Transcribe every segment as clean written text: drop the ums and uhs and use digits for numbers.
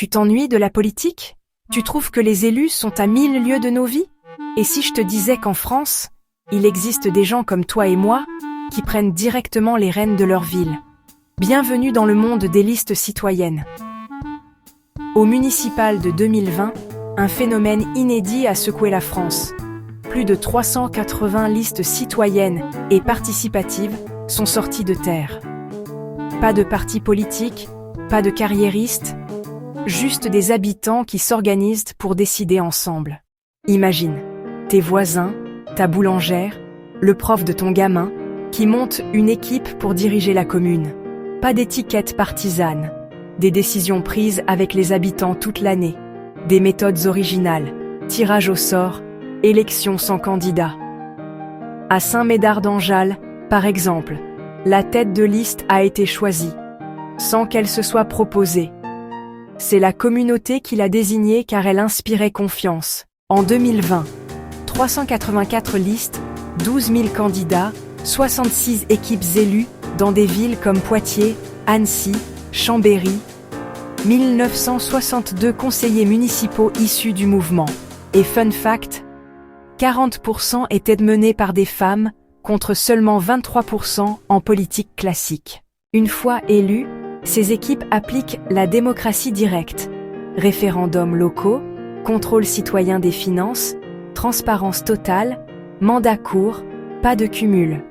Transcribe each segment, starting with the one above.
Tu t'ennuies de la politique? Tu trouves que les élus sont à 1000 lieues de nos vies? Et si je te disais qu'en France, il existe des gens comme toi et moi qui prennent directement les rênes de leur ville? Bienvenue dans le monde des listes citoyennes. Au municipal de 2020, un phénomène inédit a secoué la France. Plus de 380 listes citoyennes et participatives sont sorties de terre. Pas de partis politiques, pas de carriéristes, juste des habitants qui s'organisent pour décider ensemble. Imagine, tes voisins, ta boulangère, le prof de ton gamin, qui montent une équipe pour diriger la commune. Pas d'étiquette partisane, des décisions prises avec les habitants toute l'année, des méthodes originales, tirage au sort, élections sans candidat. À Saint-Médard-d'Anjal, par exemple, la tête de liste a été choisie, sans qu'elle se soit proposée. C'est la communauté qui l'a désignée car elle inspirait confiance. En 2020, 384 listes, 12 000 candidats, 66 équipes élues dans des villes comme Poitiers, Annecy, Chambéry, 1962 conseillers municipaux issus du mouvement. Et fun fact, 40% étaient menés par des femmes, contre seulement 23% en politique classique. Une fois élues, ces équipes appliquent la démocratie directe, référendums locaux, contrôle citoyen des finances, transparence totale, mandat court, pas de cumul.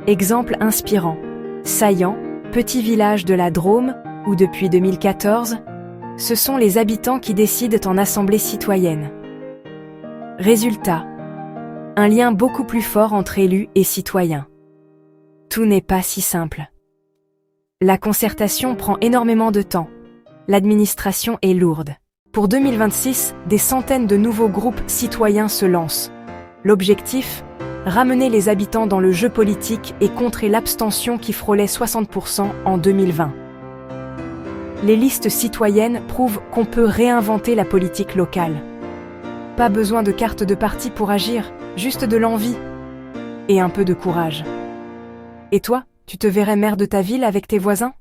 Exemple inspirant, Saillant, petit village de la Drôme, où depuis 2014, ce sont les habitants qui décident en assemblée citoyenne. Résultat, un lien beaucoup plus fort entre élus et citoyens. Tout n'est pas si simple. La concertation prend énormément de temps. L'administration est lourde. Pour 2026, des centaines de nouveaux groupes citoyens se lancent. L'objectif, ramener les habitants dans le jeu politique et contrer l'abstention qui frôlait 60% en 2020. Les listes citoyennes prouvent qu'on peut réinventer la politique locale. Pas besoin de carte de parti pour agir, juste de l'envie et un peu de courage. Et toi, tu te verrais maire de ta ville avec tes voisins ?